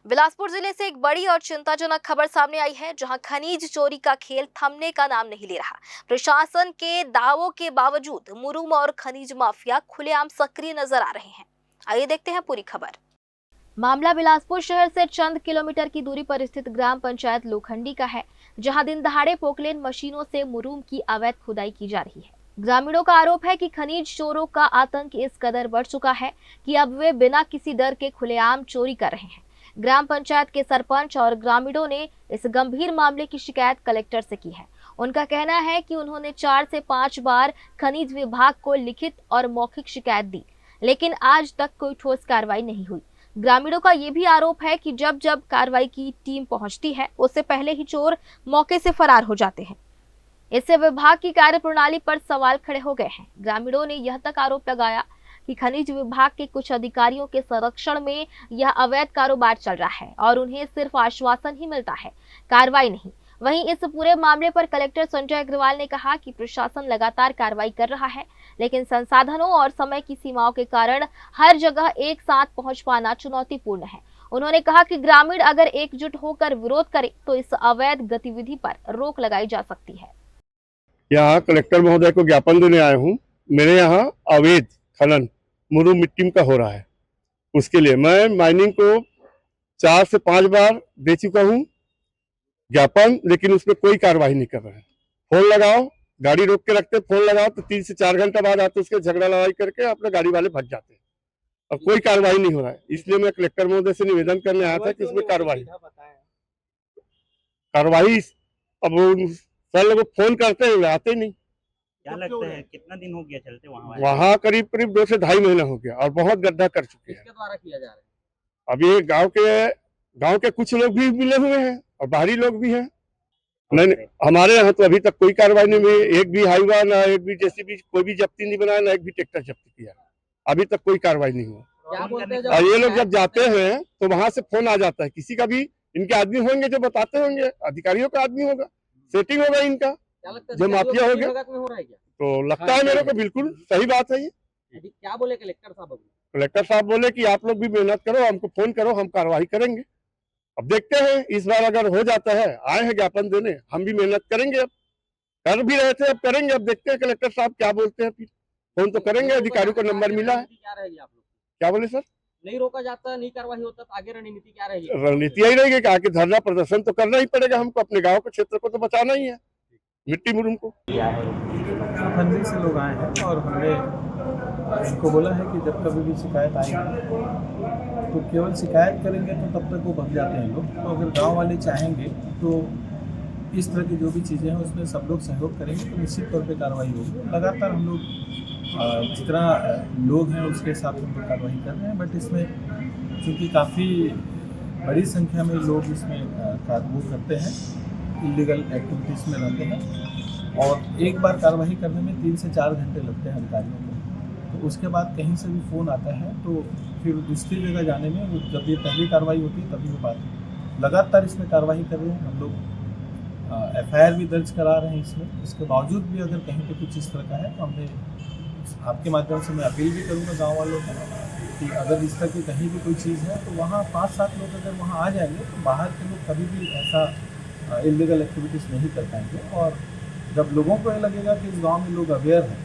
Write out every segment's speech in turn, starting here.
बिलासपुर जिले से एक बड़ी और चिंताजनक खबर सामने आई है, जहां खनिज चोरी का खेल थमने का नाम नहीं ले रहा। प्रशासन के दावों के बावजूद मुरुम और खनिज माफिया खुलेआम सक्रिय नजर आ रहे हैं। आइए देखते हैं पूरी खबर। मामला बिलासपुर शहर से चंद किलोमीटर की दूरी पर स्थित ग्राम पंचायत लोखंडी का है, जहां दिन दहाड़े पोकलेन मशीनों से मुरुम की अवैध खुदाई की जा रही है। ग्रामीणों का आरोप है कि खनिज चोरों का आतंक इस कदर बढ़ चुका है कि अब वे बिना किसी डर के खुलेआम चोरी कर रहे हैं। ग्राम पंचायत के सरपंच और ग्रामीणों ने इस गंभीर मामले की शिकायत कलेक्टर से की है। उनका कहना है कि उन्होंने 4 से 5 बार खनिज विभाग को लिखित और मौखिक शिकायत दी, लेकिन आज तक कोई ठोस कार्रवाई नहीं हुई। ग्रामीणों का ये भी आरोप है कि जब जब कार्रवाई की टीम पहुंचती है, उससे पहले ही चोर मौके से फरार हो जाते हैं। इससे विभाग की कार्यप्रणाली पर सवाल खड़े हो गए हैं। ग्रामीणों ने यह तक आरोप लगाया कि खनिज विभाग के कुछ अधिकारियों के संरक्षण में यह अवैध कारोबार चल रहा है और उन्हें सिर्फ आश्वासन ही मिलता है, कार्रवाई नहीं। वहीं इस पूरे मामले पर कलेक्टर संजय अग्रवाल ने कहा कि प्रशासन लगातार कार्रवाई कर रहा है, लेकिन संसाधनों और समय की सीमाओं के कारण हर जगह एक साथ पहुंच पाना चुनौतीपूर्ण है। उन्होंने कहा कि ग्रामीण अगर एकजुट होकर विरोध करे तो इस अवैध गतिविधि पर रोक लगाई जा सकती है। यहाँ कलेक्टर महोदय को ज्ञापन देने आया हूँ। मेरे यहाँ अवैध खनन मुरुम मिट्टी का हो रहा है, उसके लिए मैं माइनिंग को 4 से 5 बार दे चुका हूँ ज्ञापन, लेकिन उसमें कोई कार्रवाई नहीं कर रहे हैं। फोन लगाओ, गाड़ी रोक के रखते, फोन लगाओ तो 3 से 4 घंटा बाद आते, उसके झगड़ा लड़ाई करके अपने गाड़ी वाले भग जाते हैं। अब कोई कार्रवाई नहीं हो रहा है, इसलिए मैं कलेक्टर महोदय से निवेदन करने आया था कि इसमें कार्रवाई अब सर लोग फोन करते हैं, आते नहीं। क्या लगता है कितना दिन हो गया चलते वहाँ करीब 2 से 2.5 महीना हो गया और बहुत गड्ढा कर चुके हैं। किसके द्वारा किया जा रहा है? अभी गांव के कुछ लोग भी मिले हुए हैं और बाहरी लोग भी हैं। नहीं, हमारे यहाँ तो अभी तक कोई कार्रवाई नहीं हुई। एक भी हाईवा ना एक भी जेसीबी कोई भी जब्ती नहीं बनाया, ना एक भी ट्रैक्टर जब्त किया। अभी तक कोई कार्रवाई नहीं हुआ। क्या बोलते हैं और ये लोग जब जाते हैं तो वहां से फोन आ जाता है, किसी का भी इनके आदमी होंगे जो बताते होंगे, अधिकारियों का आदमी होगा, सेटिंग होगा इनका, जो माफिया हो गया। तो लगता है मेरे को बिल्कुल सही बात है ये। क्या बोले कलेक्टर साहब? कलेक्टर साहब बोले कि आप लोग भी मेहनत करो, हमको फोन करो, हम कार्रवाई करेंगे। अब देखते हैं, इस बार अगर हो जाता है, आए हैं ज्ञापन देने, हम भी मेहनत करेंगे। अब कर भी रहे थे, अब करेंगे। अब देखते हैं कलेक्टर साहब क्या बोलते हैं। फिर फोन तो करेंगे, अधिकारियों को नंबर मिला है। क्या बोले सर? नहीं रोका जाता, नहीं कार्रवाई होता तो आगे रणनीति क्या रहेगी? रणनीति यही रहेगी कि आके धरना प्रदर्शन तो करना ही पड़ेगा हमको, अपने गाँव के क्षेत्र को तो बचाना ही है, मिट्टी मुरुम को। फंडिंग से लोग आए हैं और हमने उनको बोला है कि जब कभी भी शिकायत आएगी तो केवल शिकायत करेंगे तो तब तक वो भग जाते हैं लोग। तो अगर गांव वाले चाहेंगे तो इस तरह की जो भी चीज़ें हैं उसमें सब लोग सहयोग करेंगे तो निश्चित तौर पे कार्रवाई होगी। लगातार हम लोग जितना लोग हैं उसके हिसाब से हम लोग कार्रवाई कर रहे हैं, बट इसमें चूँकि काफ़ी बड़ी संख्या में लोग इसमें वो करते हैं, इलीगल एक्टिविटीज़ में रहते हैं और एक बार कार्रवाई करने में 3 से 4 घंटे लगते हैं अधिकारियों को। तो उसके बाद कहीं से भी फ़ोन आता है तो फिर दूसरी जगह जाने में जब ये पहली कार्रवाई होती है तभी वो बात है। लगातार इसमें कार्रवाई कर रहे हैं हम लोग, FIR भी दर्ज करा रहे हैं इसमें। इसके बावजूद भी अगर कहीं पे कुछ इस तरह का है तो हमने आपके माध्यम से मैं अपील भी करूँगा गाँव वालों को कि अगर इस तरह की कहीं भी कोई चीज़ है तो वहाँ 5-7 लोग अगर वहाँ आ जाएंगे तो बाहर के लोग कभी भी ऐसा इलीगल एक्टिविटीज़ नहीं कर पाएंगे। और जब लोगों को ये लगेगा कि इस गांव में लोग अवेयर हैं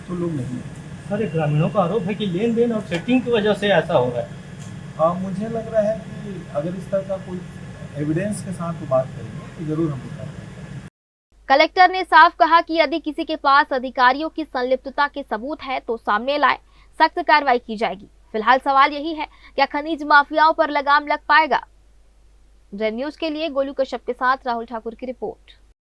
तो लोग नहीं हैं। सर, ग्रामीणों का आरोप है कि लेन देन और सेटिंग की वजह से ऐसा हो रहा है। मुझे लग रहा है कि अगर इस तरह का कोई एविडेंस के साथ वो बात करेंगे तो जरूर हम लोग करेंगे। कलेक्टर ने साफ कहा कि यदि किसी के पास अधिकारियों की संलिप्तता के सबूत है तो सामने लाए, सख्त कार्रवाई की जाएगी। फिलहाल सवाल यही है, क्या खनिज माफियाओं पर लगाम लग पाएगा? न्यूज़ के लिए गोलू कश्यप के साथ राहुल ठाकुर की रिपोर्ट।